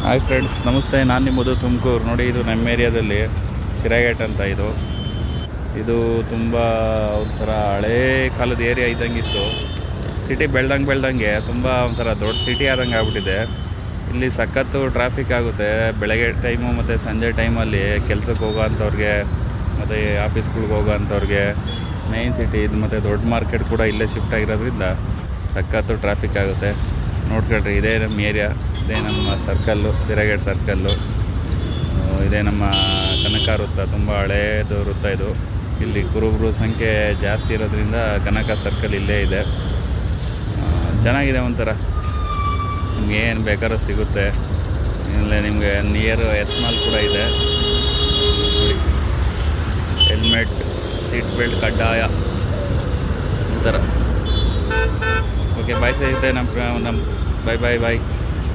Hi friends, ನಮಸ್ತೆ. ನಾನು ನಿಮ್ಮದು ತುಮಕೂರು. ನೋಡಿ, ಇದು ನಮ್ಮ ಏರಿಯಾದಲ್ಲಿ ಸಿರಾಗೇಟ್ ಅಂತ. ಇದು ತುಂಬ ಒಂಥರ ಹಳೇ ಕಾಲದ ಏರಿಯಾ ಇದ್ದಂಗಿತ್ತು. ಸಿಟಿ ಬೆಳ್ದಂಗೆ ತುಂಬ ಒಂಥರ ದೊಡ್ಡ ಸಿಟಿ ಆದಂಗೆ ಆಗ್ಬಿಟ್ಟಿದೆ. ಇಲ್ಲಿ ಸಖತ್ತು ಟ್ರಾಫಿಕ್ ಆಗುತ್ತೆ ಬೆಳಗ್ಗೆ ಟೈಮು ಮತ್ತು ಸಂಜೆ ಟೈಮಲ್ಲಿ. ಕೆಲ್ಸಕ್ಕೆ ಹೋಗೋ ಅಂಥವ್ರಿಗೆ ಮತ್ತು ಆಫೀಸ್ಗಳಿಗೆ ಹೋಗೋ ಅಂಥವ್ರಿಗೆ ಮೇಯ್ನ್ ಸಿಟಿ ಇದು, ಮತ್ತು ದೊಡ್ಡ ಮಾರ್ಕೆಟ್ ಕೂಡ ಇಲ್ಲೇ ಶಿಫ್ಟ್ ಆಗಿರೋದ್ರಿಂದ ಸಖತ್ತು ಟ್ರಾಫಿಕ್ ಆಗುತ್ತೆ. ನೋಡ್ಕೊಳ್ರಿ, ಇದೇ ನಮ್ಮ ಏರಿಯಾ, ಇದೇ ನಮ್ಮ ಸರ್ಕಲ್ಲು, ಸಿರಾಗೇಟ್ ಸರ್ಕಲ್ಲು. ಇದೇ ನಮ್ಮ ಕನಕ ವೃತ್ತ, ತುಂಬ ಹಳೇದು ವೃತ್ತ ಇದು. ಇಲ್ಲಿ ಕುರುಬರು ಸಂಖ್ಯೆ ಜಾಸ್ತಿ ಇರೋದ್ರಿಂದ ಕನಕ ಸರ್ಕಲ್ ಇಲ್ಲೇ ಇದೆ. ಚೆನ್ನಾಗಿದೆ, ಒಂಥರ ನಿಮ್ಗೆ ಏನು ಬೇಕಾದ್ರೂ ಸಿಗುತ್ತೆ. ಇಲ್ಲೇ ನಿಮಗೆ ನಿಯರ್ ಎಸ್ ಮಾಲ್ ಕೂಡ ಇದೆ. ಹೆಲ್ಮೆಟ್, ಸೀಟ್ ಬೆಲ್ಟ್ ಕಡ್ಡಾಯ, ಈ ಥರ. ಓಕೆ, ಬಾಯ್. ಸಿಗುತ್ತೆ ನಮ್ಮ ಬಾಯ್.